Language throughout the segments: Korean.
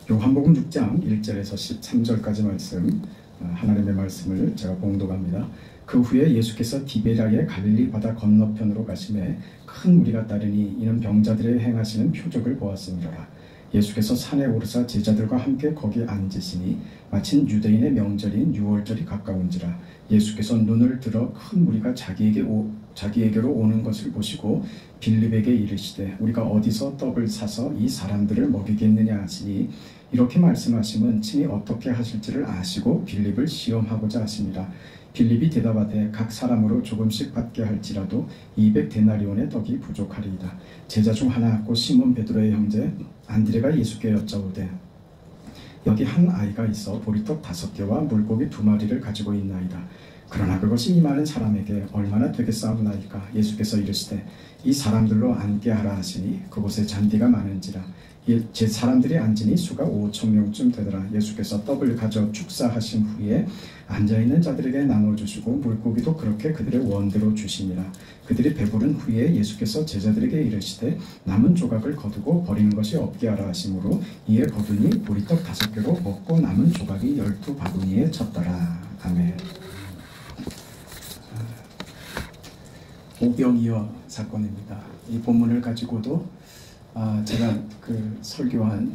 요한복음 6장 1절에서 13절까지 말씀, 하나님의 말씀을 제가 봉독합니다. 그 후에 예수께서 디베랴의 갈릴리 바다 건너편으로 가시매 큰 무리가 따르니 이는 병자들의 행하시는 표적을 보았음이로라. 예수께서 산에 오르사 제자들과 함께 거기 앉으시니 마침 유대인의 명절인 유월절이 가까운지라. 예수께서 눈을 들어 큰 무리가 자기에게로 오는 것을 보시고 빌립에게 이르시되 우리가 어디서 떡을 사서 이 사람들을 먹이겠느냐 하시니 이렇게 말씀하심은 친히 어떻게 하실지를 아시고 빌립을 시험하고자 하십니다. 빌립이 대답하되 각 사람으로 조금씩 받게 할지라도 200데나리온의 떡이 부족하리이다. 제자 중 하나 곧 시몬 베드로의 형제 안드레가 예수께 여짜오되 여기 한 아이가 있어 보리떡 5개와 물고기 2마리를 가지고 있나이다. 그러나 그것이 이 많은 사람에게 얼마나 되겠사옵나이까. 예수께서 이르시되 이 사람들로 앉게 하라 하시니 그곳에 잔디가 많은지라. 제 사람들이 앉으니 수가 5,000명쯤 되더라. 예수께서 떡을 가져 축사하신 후에 앉아있는 자들에게 나눠주시고 물고기도 그렇게 그들의 원대로 주시니라. 그들이 배부른 후에 예수께서 제자들에게 이르시되 남은 조각을 거두고 버리는 것이 없게 하라 하시므로 이에 거두니 보리떡 5개로 먹고 남은 조각이 12바구니에 찼더라. 아멘. 오병이어 사건입니다. 이 본문을 가지고도 제가 설교한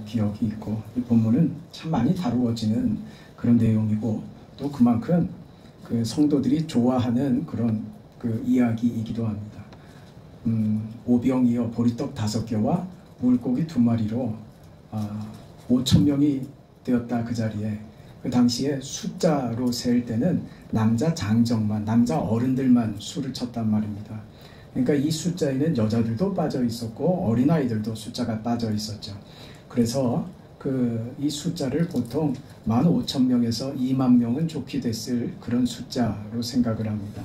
기억이 있고, 이 본문은 참 많이 다루어지는 그런 내용이고, 또 그만큼 성도들이 좋아하는 그런 이야기이기도 합니다. 오병이어 보리떡 5개와 물고기 2마리로 5,000명이 되었다. 그 자리에 그 당시에 숫자로 셀 때는 남자 장정만, 남자 어른들만 수를 쳤단 말입니다. 그러니까 이 숫자에는 여자들도 빠져 있었고 어린아이들도 숫자가 빠져 있었죠. 그래서 이 숫자를 보통 15,000명에서 2만 명은 좋게 됐을 그런 숫자로 생각을 합니다.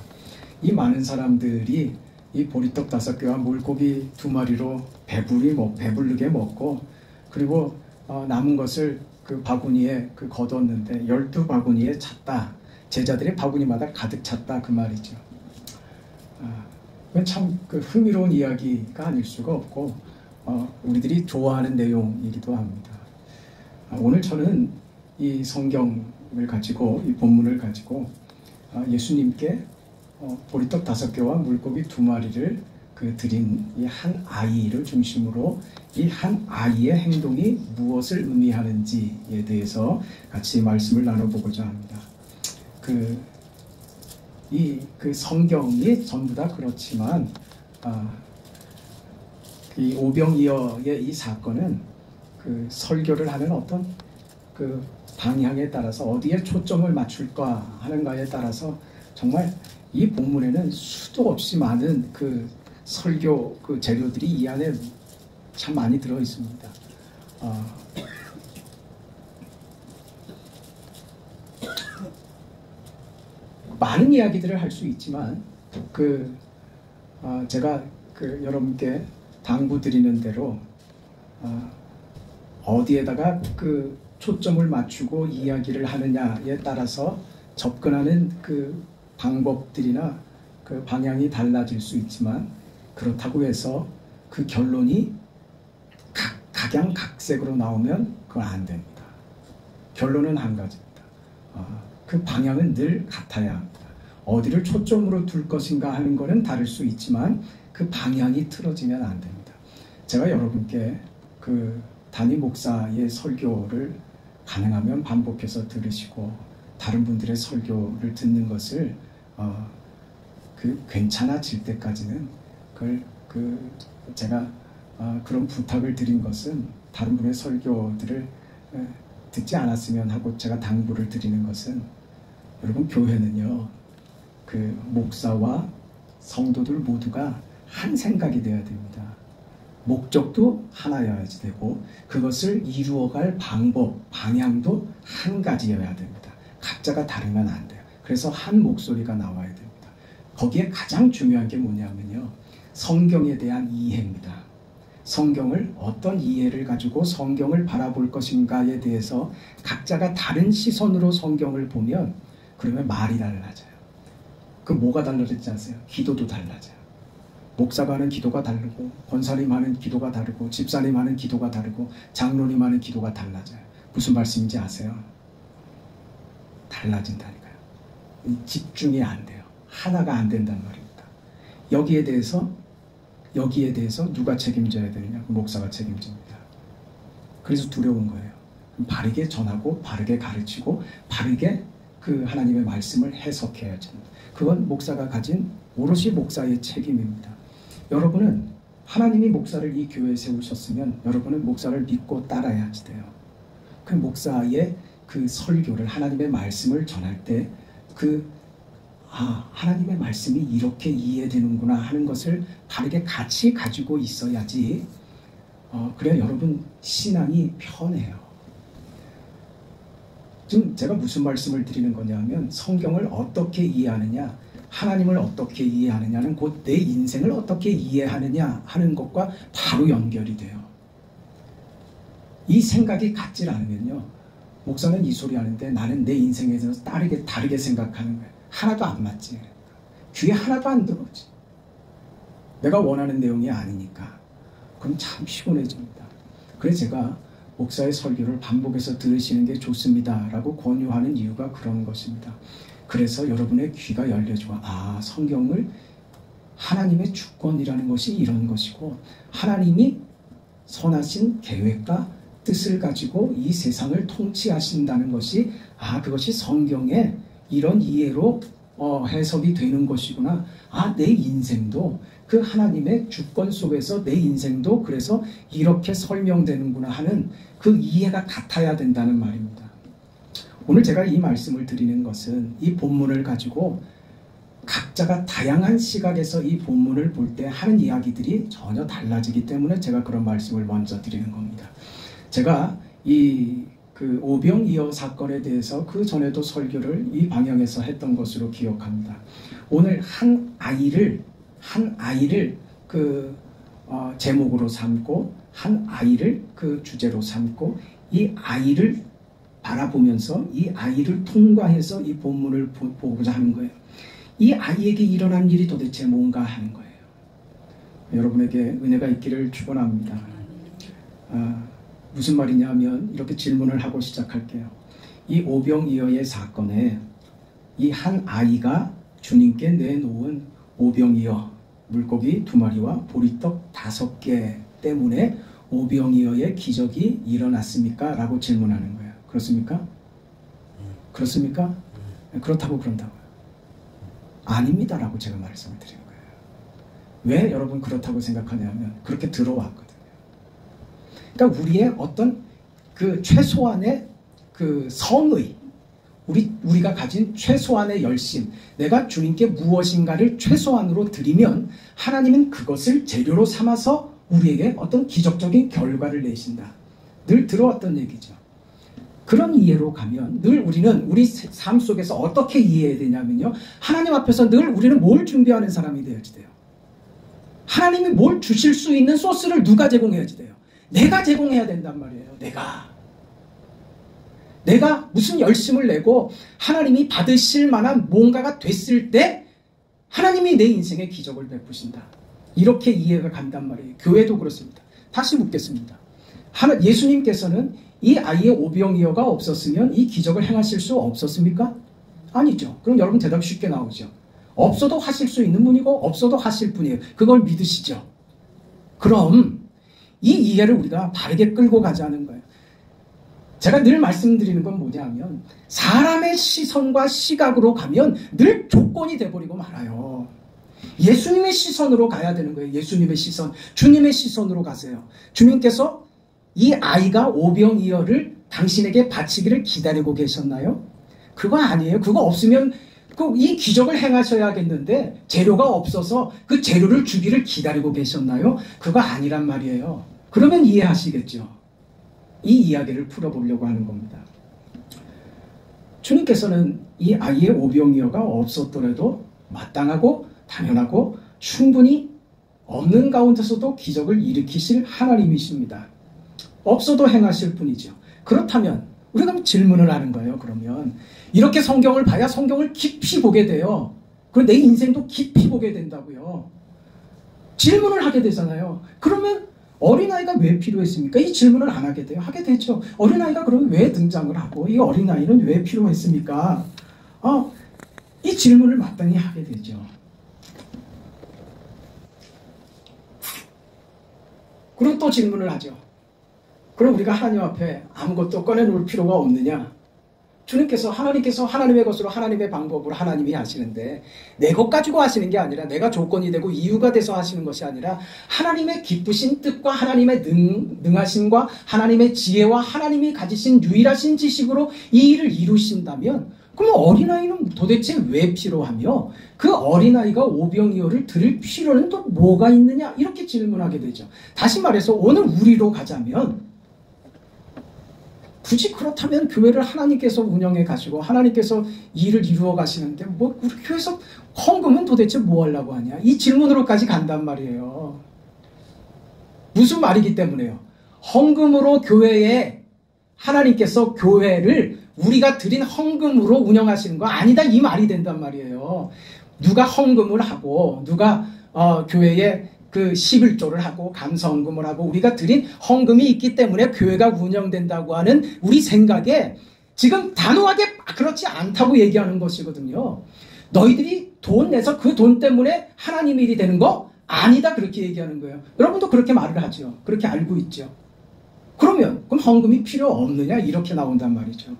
이 많은 사람들이 이 보리떡 5개와 물고기 2마리로 배부르게 먹고, 그리고 남은 것을 그 바구니에 거뒀는데 12바구니에 찼다. 제자들의 바구니마다 가득 찼다, 그 말이죠. 참 흥미로운 이야기가 아닐 수가 없고 우리들이 좋아하는 내용이기도 합니다. 오늘 저는 이 성경을 가지고, 이 본문을 가지고 예수님께 보리떡 5개와 물고기 2마리를 드린 이 한 아이를 중심으로 이 한 아이의 행동이 무엇을 의미하는지에 대해서 같이 말씀을 나눠보고자 합니다. 성경이 전부 다 그렇지만 이 오병이어의 이 사건은 설교를 하는 어떤 방향에 따라서 어디에 초점을 맞출까 하는가에 따라서 정말 이 본문에는 수도 없이 많은 설교 재료들이 이 안에 참 많이 들어 있습니다. 많은 이야기들을 할 수 있지만 제가 여러분께 당부드리는 대로 어디에다가 초점을 맞추고 이야기를 하느냐에 따라서 접근하는 방법들이나 방향이 달라질 수 있지만, 그렇다고 해서 결론이 각양각색으로 나오면 그건 안 됩니다. 결론은 한 가지입니다. 방향은 늘 같아야 합니다. 어디를 초점으로 둘 것인가 하는 것은 다를 수 있지만 방향이 틀어지면 안 됩니다. 제가 여러분께 담임 목사의 설교를 가능하면 반복해서 들으시고 다른 분들의 설교를 듣는 것을 괜찮아질 때까지는 제가 그런 부탁을 드린 것은, 다른 분의 설교들을 듣지 않았으면 하고 제가 당부를 드리는 것은, 여러분, 교회는요 목사와 성도들 모두가 한 생각이 되어야 됩니다. 목적도 하나여야지 되고 그것을 이루어갈 방법, 방향도 한 가지여야 됩니다. 각자가 다르면 안 돼요. 그래서 한 목소리가 나와야 됩니다. 거기에 가장 중요한 게 뭐냐면요, 성경에 대한 이해입니다. 성경을 어떤 이해를 가지고 성경을 바라볼 것인가에 대해서 각자가 다른 시선으로 성경을 보면 그러면 말이 달라져요. 뭐가 달라졌지 아세요? 기도도 달라져요. 목사가 하는 기도가 다르고 권사님 하는 기도가 다르고 집사님 하는 기도가 다르고 장로님 하는 기도가 달라져요. 무슨 말씀인지 아세요? 달라진다니까요. 집중이 안 돼요. 하나가 안 된단 말입니다. 여기에 대해서 누가 책임져야 되느냐? 목사가 책임집니다. 그래서 두려운 거예요. 바르게 전하고 바르게 가르치고 바르게 그 하나님의 말씀을 해석해야죠. 그건 목사가 가진 오롯이 목사의 책임입니다. 여러분은 하나님이 목사를 이 교회에 세우셨으면 여러분은 목사를 믿고 따라야지 돼요. 그 목사의 그 설교를 하나님의 말씀을 전할 때 하나님의 말씀이 이렇게 이해되는구나 하는 것을 바르게 같이 가지고 있어야지 그래야 여러분 신앙이 편해요. 지금 제가 무슨 말씀을 드리는 거냐면 성경을 어떻게 이해하느냐, 하나님을 어떻게 이해하느냐는 곧 내 인생을 어떻게 이해하느냐 하는 것과 바로 연결이 돼요. 이 생각이 같질 않으면요, 목사는 이 소리 하는데 나는 내 인생에 대해서 다르게 생각하는 거예요. 하나도 안 맞지. 귀에 하나도 안 들어오지. 내가 원하는 내용이 아니니까. 그럼 참 피곤해집니다. 그래서 제가 목사의 설교를 반복해서 들으시는 게 좋습니다 라고 권유하는 이유가 그런 것입니다. 그래서 여러분의 귀가 열려지고 성경을 하나님의 주권이라는 것이 이런 것이고 하나님이 선하신 계획과 뜻을 가지고 이 세상을 통치하신다는 것이 그것이 성경의 이런 이해로 해석이 되는 것이구나. 내 인생도 그 하나님의 주권 속에서 내 인생도 그래서 이렇게 설명되는구나 하는 그 이해가 같아야 된다는 말입니다. 오늘 제가 이 말씀을 드리는 것은 이 본문을 가지고 각자가 다양한 시각에서 이 본문을 볼 때 하는 이야기들이 전혀 달라지기 때문에 제가 그런 말씀을 먼저 드리는 겁니다. 제가 그 오병이어 사건에 대해서 그 전에도 설교를 이 방향에서 했던 것으로 기억합니다. 오늘 한 아이를 그 제목으로 삼고 한 아이를 그 주제로 삼고 이 아이를 바라보면서 이 아이를 통과해서 이 본문을 보고자 하는 거예요. 이 아이에게 일어난 일이 도대체 뭔가 하는 거예요. 여러분에게 은혜가 있기를 축원합니다. 무슨 말이냐면 이렇게 질문을 하고 시작할게요. 이 오병이어의 사건에 이 한 아이가 주님께 내놓은 오병이어 물고기 2마리와 보리떡 5개 때문에 오병이어의 기적이 일어났습니까? 라고 질문하는 거예요. 그렇습니까? 그렇습니까? 그렇다고 그런다고요. 아닙니다 라고 제가 말씀을 드리는 거예요. 왜 여러분 그렇다고 생각하냐면 그렇게 들어왔거든요. 그러니까 우리의 어떤 그 최소한의 그 성의, 우리가 가진 최소한의 열심, 내가 주님께 무엇인가를 최소한으로 드리면 하나님은 그것을 재료로 삼아서 우리에게 어떤 기적적인 결과를 내신다. 늘 들어왔던 얘기죠. 그런 이해로 가면 늘 우리는 우리 삶 속에서 어떻게 이해해야 되냐면요, 하나님 앞에서 늘 우리는 뭘 준비하는 사람이 되어야지 돼요. 하나님이 뭘 주실 수 있는 소스를 누가 제공해야지 돼요. 내가 제공해야 된단 말이에요. 내가 무슨 열심을 내고 하나님이 받으실 만한 뭔가가 됐을 때 하나님이 내 인생에 기적을 베푸신다. 이렇게 이해가 간단 말이에요. 교회도 그렇습니다. 다시 묻겠습니다. 예수님께서는 이 아이의 오병이어가 없었으면 이 기적을 행하실 수 없었습니까? 아니죠. 그럼 여러분 대답 쉽게 나오죠. 없어도 하실 수 있는 분이고 없어도 하실 분이에요. 그걸 믿으시죠. 그럼 이 이해를 우리가 바르게 끌고 가자는 거예요. 제가 늘 말씀드리는 건 뭐냐면 사람의 시선과 시각으로 가면 늘 조건이 돼버리고 말아요. 예수님의 시선으로 가야 되는 거예요. 예수님의 시선, 주님의 시선으로 가세요. 주님께서 이 아이가 오병이어를 당신에게 바치기를 기다리고 계셨나요? 그거 아니에요. 그거 없으면 이 기적을 행하셔야겠는데 재료가 없어서 그 재료를 주기를 기다리고 계셨나요? 그거 아니란 말이에요. 그러면 이해하시겠죠. 이 이야기를 풀어보려고 하는 겁니다. 주님께서는 이 아이의 오병이어가 없었더라도 마땅하고 당연하고 충분히 없는 가운데서도 기적을 일으키실 하나님이십니다. 없어도 행하실 분이죠. 그렇다면 우리가 질문을 하는 거예요. 그러면 이렇게 성경을 봐야 성경을 깊이 보게 돼요. 그리고 내 인생도 깊이 보게 된다고요. 질문을 하게 되잖아요. 그러면 어린아이가 왜 필요했습니까? 이 질문을 안 하게 돼요. 하게 되죠. 어린아이가 그러면 왜 등장을 하고 이 어린아이는 왜 필요했습니까? 이 질문을 마땅히 하게 되죠. 그리고 또 질문을 하죠. 그럼 우리가 하나님 앞에 아무것도 꺼내놓을 필요가 없느냐? 하나님께서 하나님의 것으로 하나님의 방법으로 하나님이 하시는데 내 것 가지고 하시는 게 아니라 내가 조건이 되고 이유가 돼서 하시는 것이 아니라 하나님의 기쁘신 뜻과 하나님의 능하심과 하나님의 지혜와 하나님이 가지신 유일하신 지식으로 이 일을 이루신다면 그럼 어린아이는 도대체 왜 필요하며 그 어린아이가 오병이어를 들을 필요는 또 뭐가 있느냐? 이렇게 질문하게 되죠. 다시 말해서 오늘 우리로 가자면 굳이 그렇다면 교회를 하나님께서 운영해 가시고 하나님께서 일을 이루어 가시는데 뭐 우리 교회에서 헌금은 도대체 뭐 하려고 하냐? 이 질문으로까지 간단 말이에요. 무슨 말이기 때문에요? 헌금으로 교회에 하나님께서 교회를 우리가 드린 헌금으로 운영하시는 거 아니다 이 말이 된단 말이에요. 누가 헌금을 하고 누가 교회에 그 11조를 하고 감사헌금을 하고 우리가 드린 헌금이 있기 때문에 교회가 운영된다고 하는 우리 생각에 지금 단호하게 그렇지 않다고 얘기하는 것이거든요. 너희들이 돈 내서 그 돈 때문에 하나님 일이 되는 거 아니다 그렇게 얘기하는 거예요. 여러분도 그렇게 말을 하죠. 그렇게 알고 있죠. 그럼 헌금이 필요 없느냐 이렇게 나온단 말이죠.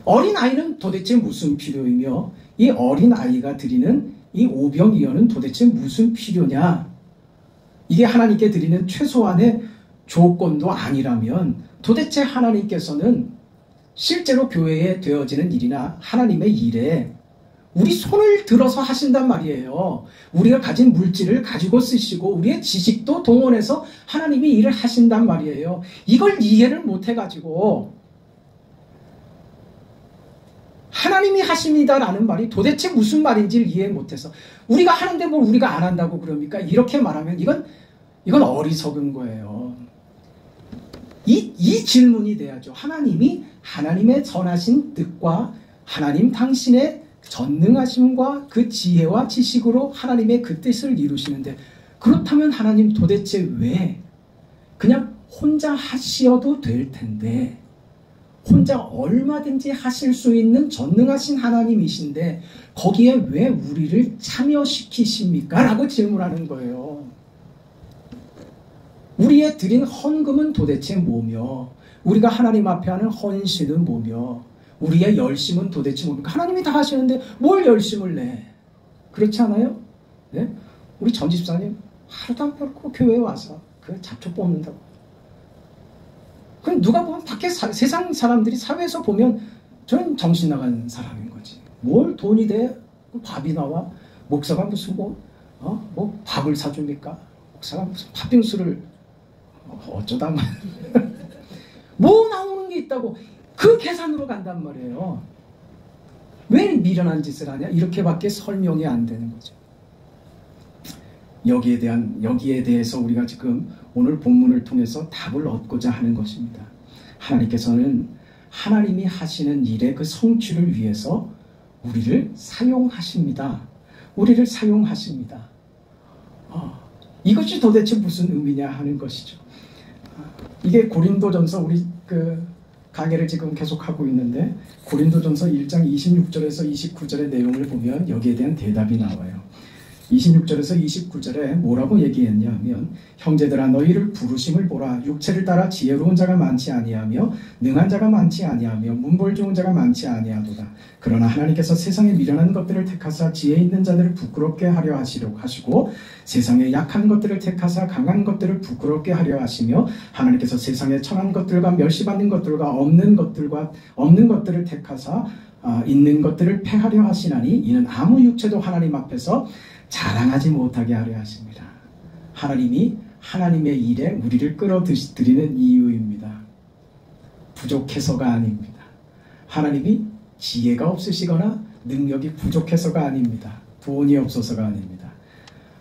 어린아이는 도대체 무슨 필요이며 이 어린아이가 드리는 이 오병이어는 도대체 무슨 필요냐? 이게 하나님께 드리는 최소한의 조건도 아니라면 도대체 하나님께서는 실제로 교회에 되어지는 일이나 하나님의 일에 우리 손을 들어서 하신단 말이에요. 우리가 가진 물질을 가지고 쓰시고 우리의 지식도 동원해서 하나님이 일을 하신단 말이에요. 이걸 이해를 못해가지고 하나님이 하십니다라는 말이 도대체 무슨 말인지를 이해 못해서 우리가 하는데 뭘 우리가 안 한다고 그럽니까? 이렇게 말하면 이건 어리석은 거예요. 이 질문이 돼야죠. 하나님이 하나님의 선하신 뜻과 하나님 당신의 전능하심과 그 지혜와 지식으로 하나님의 그 뜻을 이루시는데 그렇다면 하나님 도대체 왜 그냥 혼자 하시어도 될 텐데 혼자 얼마든지 하실 수 있는 전능하신 하나님이신데 거기에 왜 우리를 참여시키십니까? 라고 질문하는 거예요. 우리의 드린 헌금은 도대체 뭐며 우리가 하나님 앞에 하는 헌신은 뭐며 우리의 열심은 도대체 뭡니까? 하나님이 다 하시는데 뭘 열심을 내? 그렇지 않아요? 네? 우리 전 집사님 하루도 안 벌고 교회에 와서 그 잡초 뽑는다고. 그럼 누가 보면 밖에 세상 사람들이 사회에서 보면 저는 정신 나간 사람인 거지. 뭘 돈이 돼? 밥이 나와? 목사가 무슨 뭐 밥을 사줍니까? 목사가 무슨 팥빙수를 어쩌다 뭐 나오는 게 있다고 그 계산으로 간단 말이에요. 왜 미련한 짓을 하냐? 이렇게밖에 설명이 안 되는 거죠. 여기에 대해서 우리가 지금 오늘 본문을 통해서 답을 얻고자 하는 것입니다. 하나님께서는 하나님이 하시는 일의 그 성취를 위해서 우리를 사용하십니다. 우리를 사용하십니다. 이것이 도대체 무슨 의미냐 하는 것이죠. 이게 고린도전서 우리 강의를 지금 계속하고 있는데 고린도전서 1장 26절에서 29절의 내용을 보면 여기에 대한 대답이 나와요. 26절에서 29절에 뭐라고 얘기했냐 하면 형제들아 너희를 부르심을 보라. 육체를 따라 지혜로운 자가 많지 아니하며 능한 자가 많지 아니하며 문벌 좋은 자가 많지 아니하도다. 그러나 하나님께서 세상에 미련한 것들을 택하사 지혜 있는 자들을 부끄럽게 하려 하시고 세상에 약한 것들을 택하사 강한 것들을 부끄럽게 하려 하시며 하나님께서 세상에 천한 것들과 멸시받는 것들과 없는 것들을 택하사 있는 것들을 패하려 하시나니 이는 아무 육체도 하나님 앞에서 자랑하지 못하게 하려 하십니다. 하나님이 하나님의 일에 우리를 끌어들이는 이유입니다. 부족해서가 아닙니다. 하나님이 지혜가 없으시거나 능력이 부족해서가 아닙니다. 돈이 없어서가 아닙니다.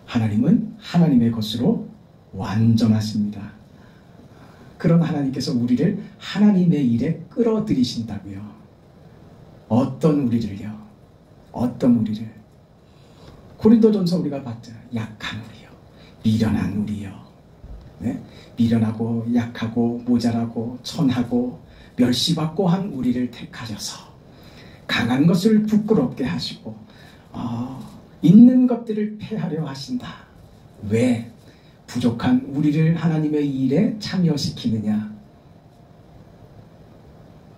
하나님은 하나님의 것으로 완전하십니다. 그런 하나님께서 우리를 하나님의 일에 끌어들이신다고요. 어떤 우리를요? 어떤 우리를? 고린도전서 우리가 봤잖아요. 약한 우리요. 미련한 우리여. 네? 미련하고 약하고 모자라고 천하고 멸시받고 한 우리를 택하셔서 강한 것을 부끄럽게 하시고 있는 것들을 폐하려 하신다. 왜? 부족한 우리를 하나님의 일에 참여시키느냐.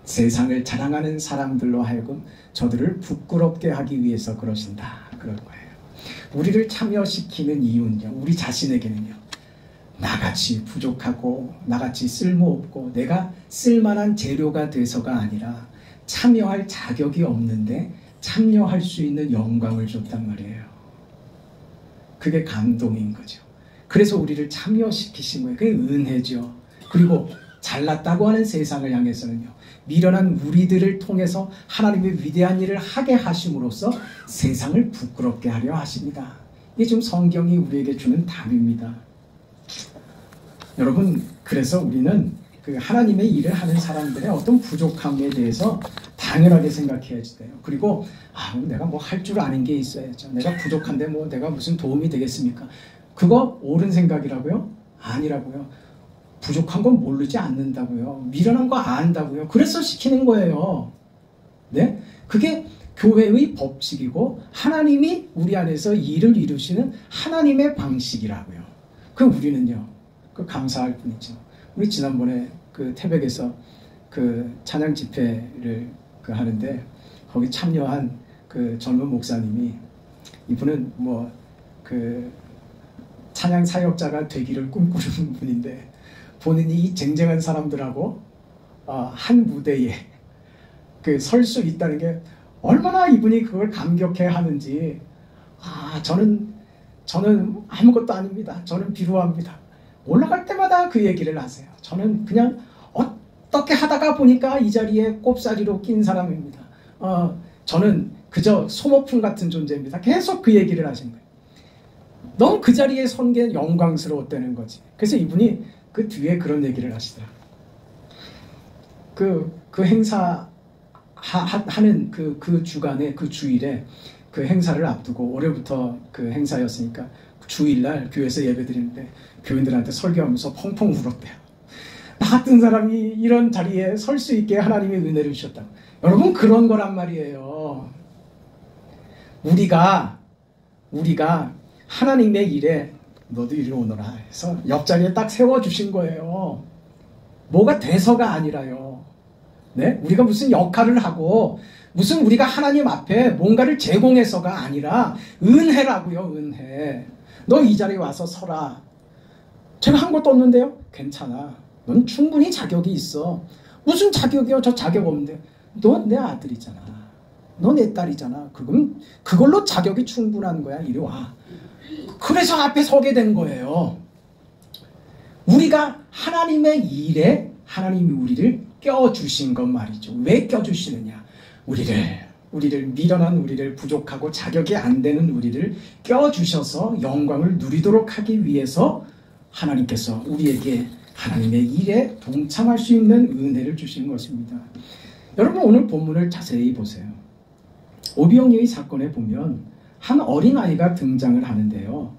세상을 자랑하는 사람들로 하여금 저들을 부끄럽게 하기 위해서 그러신다. 그런 거예요. 우리를 참여시키는 이유는요, 우리 자신에게는요, 나같이 부족하고 나같이 쓸모없고 내가 쓸만한 재료가 돼서가 아니라 참여할 자격이 없는데 참여할 수 있는 영광을 줬단 말이에요. 그게 감동인 거죠. 그래서 우리를 참여시키신 거예요. 그게 은혜죠. 그리고 잘났다고 하는 세상을 향해서는요, 미련한 우리들을 통해서 하나님의 위대한 일을 하게 하심으로써 세상을 부끄럽게 하려 하십니다. 이게 지금 성경이 우리에게 주는 답입니다. 여러분, 그래서 우리는 그 하나님의 일을 하는 사람들의 어떤 부족함에 대해서 당연하게 생각해야 돼요. 그리고 내가 뭐 할 줄 아는 게 있어야죠. 내가 부족한데 뭐 내가 무슨 도움이 되겠습니까? 그거 옳은 생각이라고요? 아니라고요. 부족한 건 모르지 않는다고요. 미련한 거 안다고요. 그래서 시키는 거예요. 네? 그게 교회의 법칙이고 하나님이 우리 안에서 일을 이루시는 하나님의 방식이라고요. 그 우리는요, 그 감사할 뿐이죠. 우리 지난번에 그 태백에서 그 찬양 집회를 하는데 거기 참여한 그 젊은 목사님이, 이분은 뭐 그 찬양 사역자가 되기를 꿈꾸는 분인데 본인이 이 쟁쟁한 사람들하고 한 무대에 그 설 수 있다는 게 얼마나 이분이 그걸 감격해 하는지. 저는 아무것도 아닙니다. 저는 비루합니다. 올라갈 때마다 그 얘기를 하세요. 저는 그냥 어떻게 하다가 보니까 이 자리에 꼽사리로 낀 사람입니다. 저는 그저 소모품 같은 존재입니다. 계속 그 얘기를 하신 거예요. 너무 그 자리에 선 게 영광스러웠다는 거지. 그래서 이분이 그 뒤에 그런 얘기를 하시더라고요. 그 행사 하는 그 주간에, 그 주일에 그 행사를 앞두고, 올해부터 그 행사였으니까 주일날 교회에서 예배 드리는데 교인들한테 설교하면서 펑펑 울었대요. 나 같은 사람이 이런 자리에 설 수 있게 하나님의 은혜를 주셨다. 여러분, 그런 거란 말이에요. 우리가 하나님의 일에 너도 이리 오너라 해서 옆자리에 딱 세워주신 거예요. 뭐가 돼서가 아니라요. 네? 우리가 무슨 역할을 하고 무슨 우리가 하나님 앞에 뭔가를 제공해서가 아니라 은혜라고요. 은혜. 너 이 자리에 와서 서라. 제가 한 것도 없는데요? 괜찮아. 넌 충분히 자격이 있어. 무슨 자격이요? 저 자격 없는데. 너 내 아들이잖아. 너 내 딸이잖아. 그럼 그걸로 자격이 충분한 거야. 이리 와. 그래서 앞에 서게 된 거예요. 우리가 하나님의 일에 하나님이 우리를 껴주신 것 말이죠. 왜 껴주시느냐? 우리를 미련한 우리를, 부족하고 자격이 안 되는 우리를 껴주셔서 영광을 누리도록 하기 위해서 하나님께서 우리에게 하나님의 일에 동참할 수 있는 은혜를 주신 것입니다. 여러분, 오늘 본문을 자세히 보세요. 오병이의 사건에 보면 한 어린아이가 등장을 하는데요.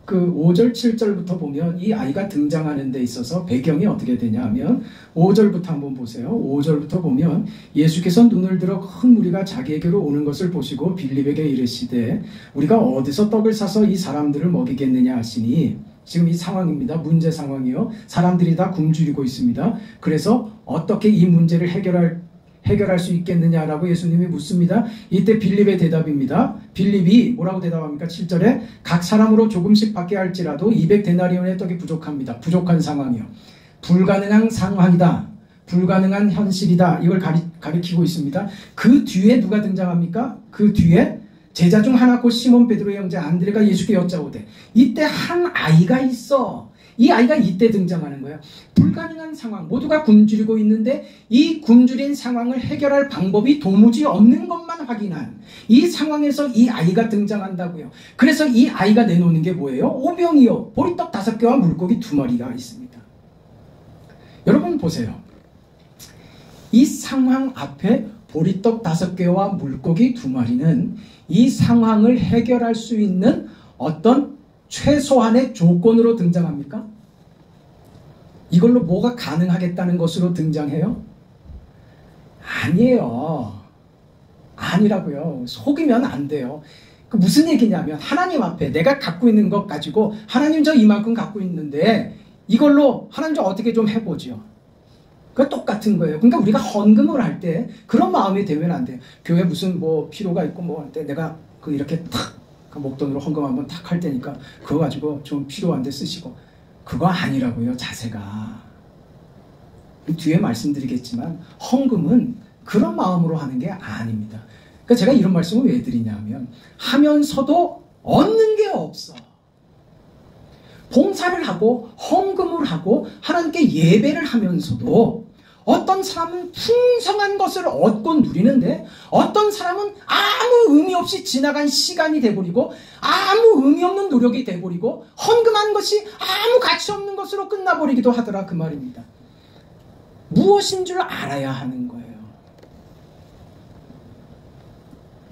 그 5절, 7절부터 보면 이 아이가 등장하는 데 있어서 배경이 어떻게 되냐 하면 5절부터 한번 보세요. 5절부터 보면 예수께서 눈을 들어 큰 무리가 자기에게로 오는 것을 보시고 빌립에게 이르시되 우리가 어디서 떡을 사서 이 사람들을 먹이겠느냐 하시니, 지금 이 상황입니다. 문제 상황이요. 사람들이 다 굶주리고 있습니다. 그래서 어떻게 이 문제를 해결할 수 있겠느냐라고 예수님이 묻습니다. 이때 빌립의 대답입니다. 빌립이 뭐라고 대답합니까? 7절에 각 사람으로 조금씩 받게 할지라도 200데나리온의 떡이 부족합니다. 부족한 상황이요. 불가능한 상황이다. 불가능한 현실이다. 이걸 가리키고 있습니다. 그 뒤에 누가 등장합니까? 그 뒤에 제자 중 하나 곧 시몬 베드로의 형제 안드레가 예수께 여짜오되, 이때 한 아이가 있어. 이 아이가 이때 등장하는 거예요. 불가능한 상황, 모두가 굶주리고 있는데 이 굶주린 상황을 해결할 방법이 도무지 없는 것만 확인한 이 상황에서 이 아이가 등장한다고요. 그래서 이 아이가 내놓는 게 뭐예요? 오병이요. 보리떡 5개와 물고기 2마리가 있습니다. 여러분 보세요. 이 상황 앞에 보리떡 5개와 물고기 2마리는 이 상황을 해결할 수 있는 어떤 최소한의 조건으로 등장합니까? 이걸로 뭐가 가능하겠다는 것으로 등장해요? 아니에요. 아니라고요. 속이면 안 돼요. 무슨 얘기냐면 하나님 앞에 내가 갖고 있는 것 가지고 하나님 저 이만큼 갖고 있는데 이걸로 하나님 저 어떻게 좀 해보죠. 그 똑같은 거예요. 그러니까 우리가 헌금을 할 때 그런 마음이 되면 안 돼요. 교회 무슨 뭐 필요가 있고 뭐 할 때 내가 그 이렇게 탁 그 목돈으로 헌금 한번 탁 할 테니까 그거 가지고 좀 필요한데 쓰시고 그거 아니라고요. 자세가. 뒤에 말씀드리겠지만 헌금은 그런 마음으로 하는 게 아닙니다. 그러니까 제가 이런 말씀을 왜 드리냐면 하면서도 얻는 게 없어. 봉사를 하고 헌금을 하고 하나님께 예배를 하면서도 어떤 사람은 풍성한 것을 얻고 누리는데 어떤 사람은 아무 의미 없이 지나간 시간이 돼버리고 아무 의미 없는 노력이 돼버리고 헌금한 것이 아무 가치 없는 것으로 끝나버리기도 하더라 그 말입니다. 무엇인 줄 알아야 하는 거예요.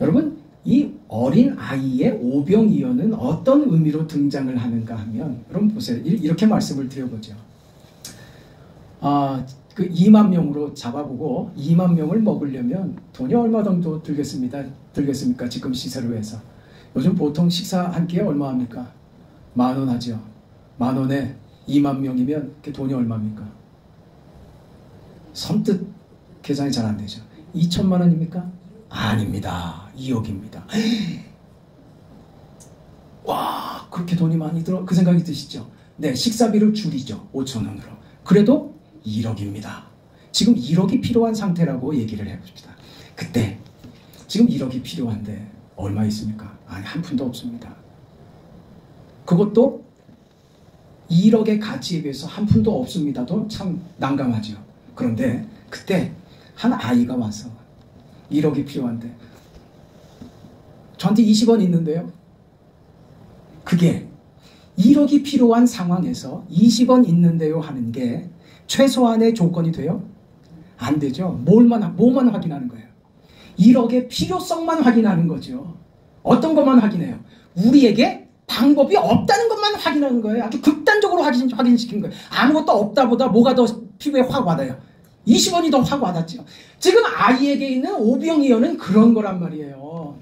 여러분 이 어린 아이의 오병이어는 어떤 의미로 등장을 하는가 하면 여러분 보세요. 이렇게 말씀을 드려보죠. 그 2만 명으로 잡아보고 2만 명을 먹으려면 돈이 얼마 정도 들겠습니까? 지금 시세로 해서. 요즘 보통 식사 한 끼에 얼마 합니까? 10,000원 하죠. 10,000원에 2만 명이면 그 돈이 얼마입니까? 선뜻 계산이 잘 안 되죠. 2천만 원입니까? 아닙니다. 2억입니다. 와, 그렇게 돈이 많이 들어? 그 생각이 드시죠? 네, 식사비를 줄이죠. 5,000원으로. 그래도 1억입니다. 지금 1억이 필요한 상태라고 얘기를 해봅시다. 그때 지금 1억이 필요한데 얼마 있습니까? 아니, 한 푼도 없습니다. 그것도 1억의 가치에 비해서 한 푼도 없습니다도 참 난감하죠. 그런데 그때 한 아이가 와서 1억이 필요한데 저한테 20원 있는데요. 그게 1억이 필요한 상황에서 20원 있는데요 하는 게 최소한의 조건이 돼요? 안 되죠. 뭐만 확인하는 거예요? 1억의 필요성만 확인하는 거죠. 어떤 것만 확인해요? 우리에게 방법이 없다는 것만 확인하는 거예요. 아주 극단적으로 확인시킨 거예요. 아무것도 없다 보다 뭐가 더 피부에 확 와닿아요? 20원이 더 확 와닿죠. 지금 아이에게 있는 오병이어는 그런 거란 말이에요.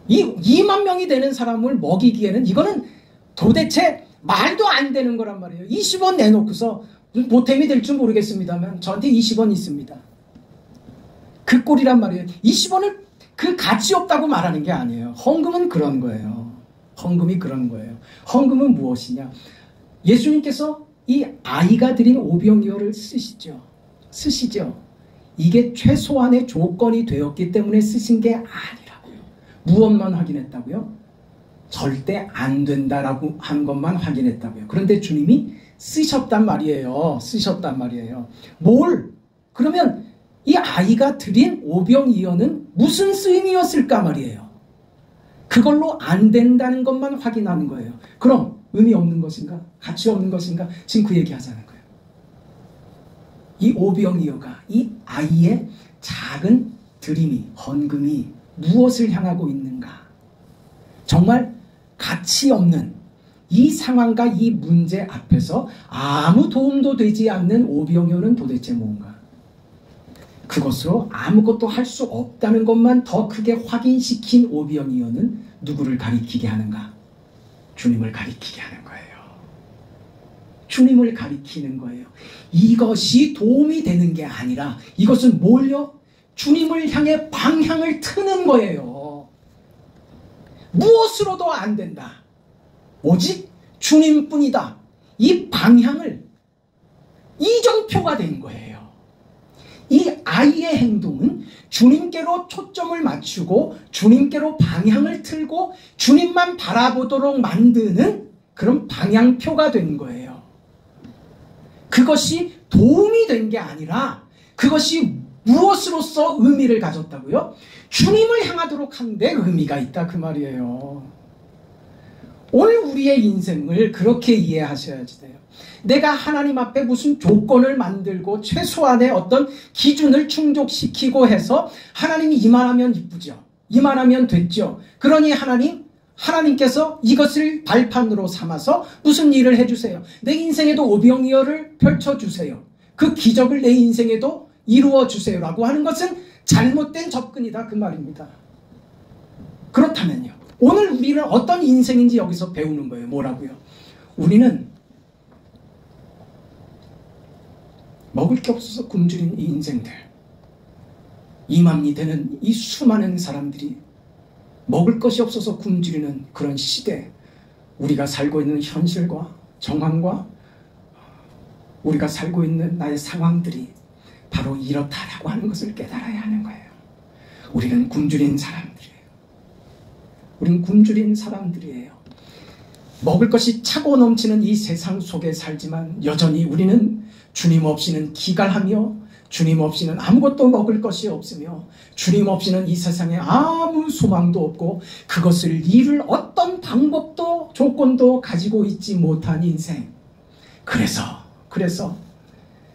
이 2만 명이 되는 사람을 먹이기에는 이거는 도대체 말도 안 되는 거란 말이에요. 20원 내놓고서 보탬이 될 줄 모르겠습니다만 저한테 20원 있습니다. 그 꼴이란 말이에요. 20원을 그 가치 없다고 말하는 게 아니에요. 헌금은 그런 거예요. 헌금이 그런 거예요. 헌금은 무엇이냐? 예수님께서 이 아이가 드린 오병이어를 쓰시죠. 이게 최소한의 조건이 되었기 때문에 쓰신 게 아니라고요. 무엇만 확인했다고요? 절대 안 된다라고 한 것만 확인했다고요. 그런데 주님이 쓰셨단 말이에요. 그러면 이 아이가 드린 오병이어는 무슨 쓰임이었을까 말이에요. 그걸로 안 된다는 것만 확인하는 거예요. 그럼 의미 없는 것인가? 가치 없는 것인가? 지금 그 얘기 하자는 거예요. 이 오병이어가 이 아이의 작은 드림이, 헌금이 무엇을 향하고 있는가? 정말 가치 없는 이 상황과 이 문제 앞에서 아무 도움도 되지 않는 오병이어는 도대체 뭔가? 그것으로 아무것도 할 수 없다는 것만 더 크게 확인시킨 오병이어는 누구를 가리키게 하는가? 주님을 가리키게 하는 거예요. 주님을 가리키는 거예요. 이것이 도움이 되는 게 아니라 이것은 뭘요? 주님을 향해 방향을 트는 거예요. 무엇으로도 안 된다. 오직 주님뿐이다. 이 방향을 이정표가 된 거예요. 이 아이의 행동은 주님께로 초점을 맞추고 주님께로 방향을 틀고 주님만 바라보도록 만드는 그런 방향표가 된 거예요. 그것이 도움이 된 게 아니라 그것이 무엇으로서 의미를 가졌다고요? 주님을 향하도록 하는데 의미가 있다 그 말이에요. 오늘 우리의 인생을 그렇게 이해하셔야지 돼요. 내가 하나님 앞에 무슨 조건을 만들고 최소한의 어떤 기준을 충족시키고 해서 하나님이 이만하면 이쁘죠. 이만하면 됐죠. 그러니 하나님 하나님께서 이것을 발판으로 삼아서 무슨 일을 해주세요? 내 인생에도 오병이어를 펼쳐주세요. 그 기적을 내 인생에도 이루어주세요 라고 하는 것은 잘못된 접근이다 그 말입니다. 그렇다면요, 오늘 우리는 어떤 인생인지 여기서 배우는 거예요. 뭐라고요? 우리는 먹을 게 없어서 굶주린 이 인생들, 2만이 되는 이 수많은 사람들이 먹을 것이 없어서 굶주리는 그런 시대, 우리가 살고 있는 현실과 정황과 우리가 살고 있는 나의 상황들이 바로 이렇다라고 하는 것을 깨달아야 하는 거예요. 우리는 굶주린 사람들이에요. 우리는 굶주린 사람들이에요. 먹을 것이 차고 넘치는 이 세상 속에 살지만 여전히 우리는 주님 없이는 기갈하며 주님 없이는 아무것도 먹을 것이 없으며 주님 없이는 이 세상에 아무 소망도 없고 그것을 이룰 어떤 방법도 조건도 가지고 있지 못한 인생. 그래서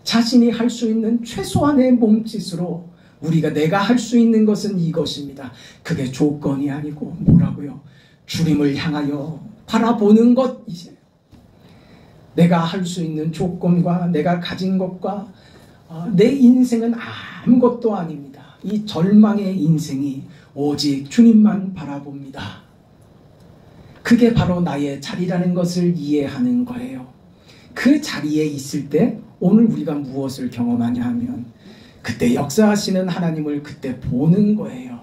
자신이 할 수 있는 최소한의 몸짓으로 내가 할 수 있는 것은 이것입니다. 그게 조건이 아니고 뭐라고요? 주님을 향하여 바라보는 것이지. 내가 할 수 있는 조건과 내가 가진 것과 내 인생은 아무것도 아닙니다. 이 절망의 인생이 오직 주님만 바라봅니다. 그게 바로 나의 자리라는 것을 이해하는 거예요. 그 자리에 있을 때 오늘 우리가 무엇을 경험하냐 하면 그때 역사하시는 하나님을 그때 보는 거예요.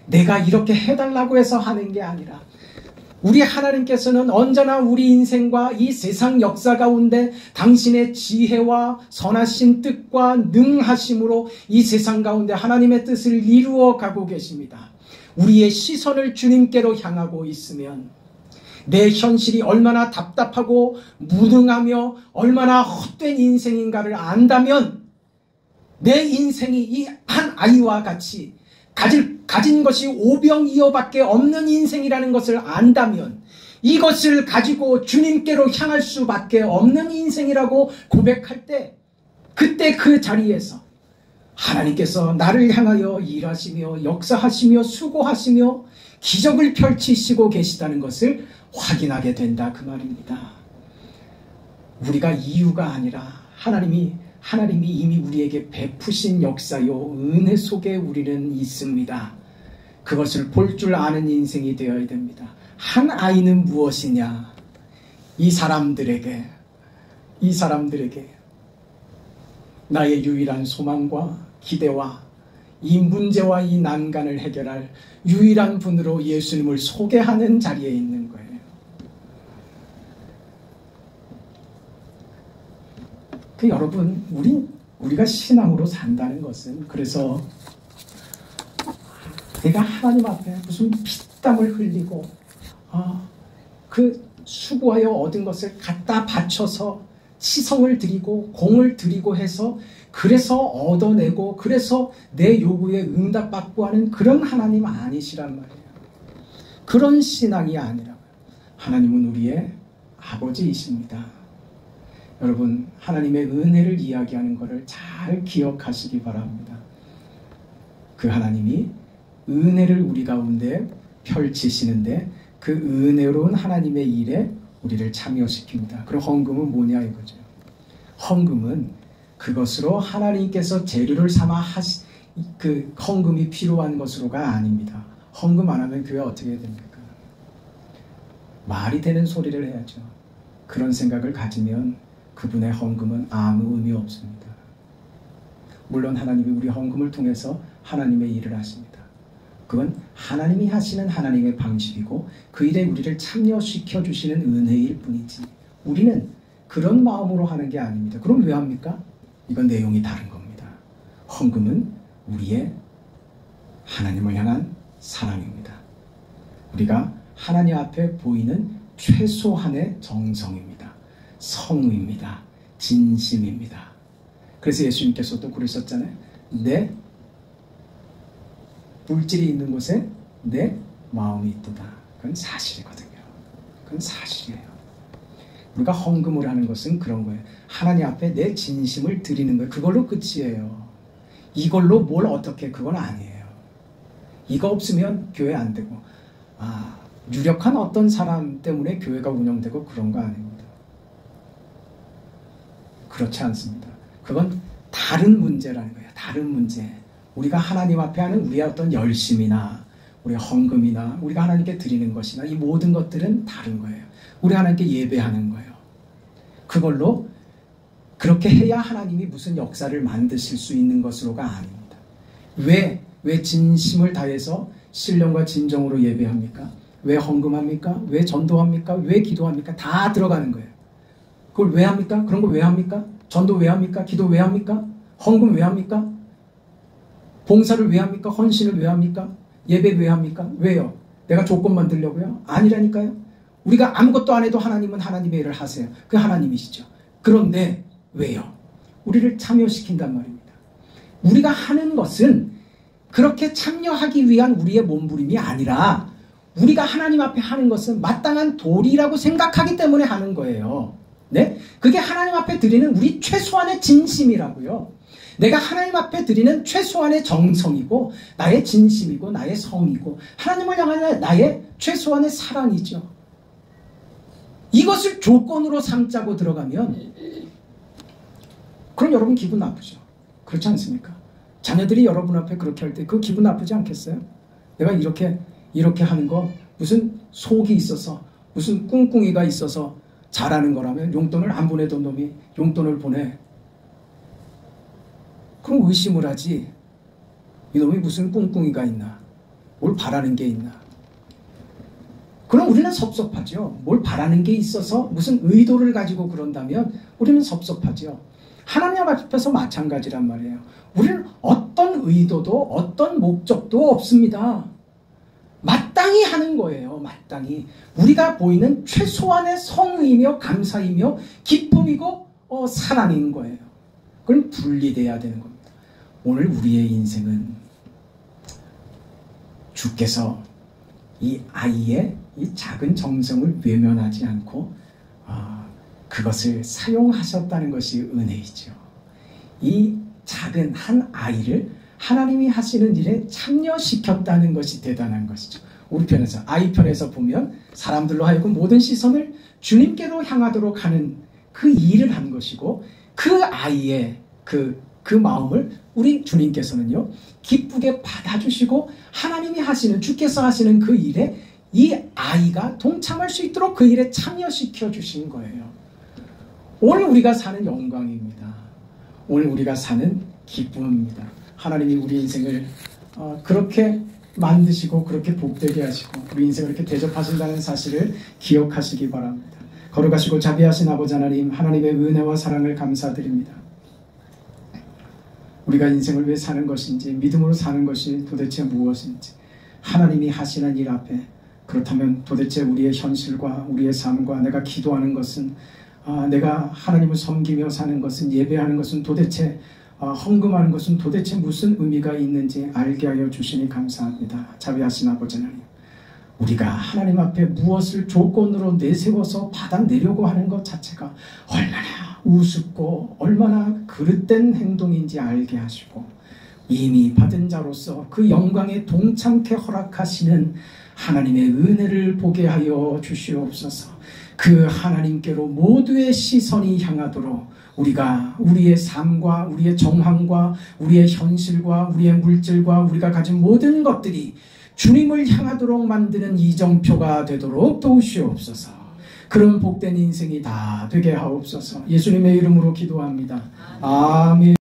내가 이렇게 해달라고 해서 하는 게 아니라 우리 하나님께서는 언제나 우리 인생과 이 세상 역사 가운데 당신의 지혜와 선하신 뜻과 능하심으로 이 세상 가운데 하나님의 뜻을 이루어 가고 계십니다. 우리의 시선을 주님께로 향하고 있으면 내 현실이 얼마나 답답하고 무능하며 얼마나 헛된 인생인가를 안다면 내 인생이 이 한 아이와 같이 가진 것이 오병이어밖에 없는 인생이라는 것을 안다면 이것을 가지고 주님께로 향할 수밖에 없는 인생이라고 고백할 때 그때 그 자리에서 하나님께서 나를 향하여 일하시며 역사하시며 수고하시며 기적을 펼치시고 계시다는 것을 확인하게 된다 그 말입니다. 우리가 이유가 아니라 하나님이 이미 우리에게 베푸신 역사요 은혜 속에 우리는 있습니다. 그것을 볼 줄 아는 인생이 되어야 됩니다. 한 아이는 무엇이냐? 이 사람들에게 나의 유일한 소망과 기대와 이 문제와 이 난간을 해결할 유일한 분으로 예수님을 소개하는 자리에 있는 거예요. 여러분, 우리가 신앙으로 산다는 것은 그래서 내가 하나님 앞에 무슨 피땀을 흘리고 그 수고하여 얻은 것을 갖다 바쳐서 시성을 드리고 공을 드리고 해서 그래서 얻어내고 그래서 내 요구에 응답받고 하는 그런 하나님 아니시란 말이에요. 그런 신앙이 아니라고요. 하나님은 우리의 아버지이십니다. 여러분, 하나님의 은혜를 이야기하는 것을 잘 기억하시기 바랍니다. 그 하나님이 은혜를 우리 가운데 펼치시는데 그 은혜로운 하나님의 일에 우리를 참여시킵니다. 그럼 헌금은 뭐냐 이거죠. 헌금은 그것으로 하나님께서 재료를 삼아 그 헌금이 필요한 것으로가 아닙니다. 헌금 안 하면 교회 어떻게 됩니까? 말이 되는 소리를 해야죠. 그런 생각을 가지면 그분의 헌금은 아무 의미 없습니다. 물론 하나님이 우리 헌금을 통해서 하나님의 일을 하십니다. 그건 하나님이 하시는 하나님의 방식이고 그 일에 우리를 참여시켜 주시는 은혜일 뿐이지 우리는 그런 마음으로 하는 게 아닙니다. 그럼 왜 합니까? 이건 내용이 다른 겁니다. 헌금은 우리의 하나님을 향한 사랑입니다. 우리가 하나님 앞에 보이는 최소한의 정성입니다. 성의입니다. 진심입니다. 그래서 예수님께서도 그러셨잖아요. 내 물질이 있는 곳에 내 마음이 있도다. 그건 사실이거든요. 그건 사실이에요. 우리가 헌금을 하는 것은 그런 거예요. 하나님 앞에 내 진심을 드리는 거예요. 그걸로 끝이에요. 이걸로 뭘 어떻게 그건 아니에요. 이거 없으면 교회 안 되고 유력한 어떤 사람 때문에 교회가 운영되고 그런 거 아닙니다. 그렇지 않습니다. 그건 다른 문제라는 거예요. 다른 문제. 우리가 하나님 앞에 하는 우리의 어떤 열심이나 우리의 헌금이나 우리가 하나님께 드리는 것이나 이 모든 것들은 다른 거예요. 우리 하나님께 예배하는 거예요. 그걸로 그렇게 해야 하나님이 무슨 역사를 만드실 수 있는 것으로가 아닙니다. 왜 진심을 다해서 신령과 진정으로 예배합니까? 왜 헌금합니까? 왜 전도합니까? 왜 기도합니까? 다 들어가는 거예요. 그걸 왜 합니까? 그런 거 왜 합니까? 전도 왜 합니까? 기도 왜 합니까? 헌금 왜 합니까? 봉사를 왜 합니까? 헌신을 왜 합니까? 예배 왜 합니까? 왜요? 내가 조건 만들려고요? 아니라니까요. 우리가 아무것도 안 해도 하나님은 하나님의 일을 하세요. 그 하나님이시죠. 그런데 왜요? 우리를 참여시킨단 말입니다. 우리가 하는 것은 그렇게 참여하기 위한 우리의 몸부림이 아니라 우리가 하나님 앞에 하는 것은 마땅한 도리라고 생각하기 때문에 하는 거예요. 네? 그게 하나님 앞에 드리는 우리 최소한의 진심이라고요. 내가 하나님 앞에 드리는 최소한의 정성이고 나의 진심이고 나의 성이고 하나님을 향한 나의 최소한의 사랑이죠. 이것을 조건으로 삼자고 들어가면 그럼 여러분 기분 나쁘죠. 그렇지 않습니까? 자녀들이 여러분 앞에 그렇게 할 때 그 기분 나쁘지 않겠어요? 내가 이렇게 하는 거 무슨 속이 있어서 무슨 꿍꿍이가 있어서 잘하는 거라면 용돈을 안 보내던 놈이 용돈을 보내. 그럼 의심을 하지. 이놈이 무슨 꿍꿍이가 있나? 뭘 바라는 게 있나? 그럼 우리는 섭섭하죠. 뭘 바라는 게 있어서 무슨 의도를 가지고 그런다면 우리는 섭섭하죠. 하나님 앞에서 마찬가지란 말이에요. 우리는 어떤 의도도 어떤 목적도 없습니다. 마땅히 하는 거예요. 마땅히. 우리가 보이는 최소한의 성의이며 감사이며 기쁨이고 사랑인 거예요. 그럼 분리돼야 되는 겁니다. 오늘 우리의 인생은 주께서 이 아이의 이 작은 정성을 외면하지 않고 그것을 사용하셨다는 것이 은혜이죠. 이 작은 한 아이를 하나님이 하시는 일에 참여시켰다는 것이 대단한 것이죠. 우리 편에서 아이 편에서 보면 사람들로 하여금 모든 시선을 주님께로 향하도록 하는 그 일을 한 것이고 그 아이의 그 마음을 우리 주님께서는요 기쁘게 받아주시고 하나님이 하시는 주께서 하시는 그 일에 이 아이가 동참할 수 있도록 그 일에 참여시켜 주신 거예요. 오늘 우리가 사는 영광입니다. 오늘 우리가 사는 기쁨입니다. 하나님이 우리 인생을 그렇게 만드시고 그렇게 복되게 하시고 우리 인생을 이렇게 대접하신다는 사실을 기억하시기 바랍니다. 거룩하시고 자비하신 아버지 하나님, 하나님의 은혜와 사랑을 감사드립니다. 우리가 인생을 왜 사는 것인지, 믿음으로 사는 것이 도대체 무엇인지, 하나님이 하시는 일 앞에 그렇다면 도대체 우리의 현실과 우리의 삶과 내가 기도하는 것은 내가 하나님을 섬기며 사는 것은, 예배하는 것은 도대체 헌금하는 것은 도대체 무슨 의미가 있는지 알게 하여 주시니 감사합니다. 자비하신 아버지 하나님, 우리가 하나님 앞에 무엇을 조건으로 내세워서 받아내려고 하는 것 자체가 얼마나 우습고 얼마나 그릇된 행동인지 알게 하시고 이미 받은 자로서 그 영광에 동참케 허락하시는 하나님의 은혜를 보게 하여 주시옵소서. 그 하나님께로 모두의 시선이 향하도록 우리가 우리의 삶과 우리의 정황과 우리의 현실과 우리의 물질과 우리가 가진 모든 것들이 주님을 향하도록 만드는 이정표가 되도록 도우시옵소서. 그런 복된 인생이 다 되게 하옵소서. 예수님의 이름으로 기도합니다. 아멘.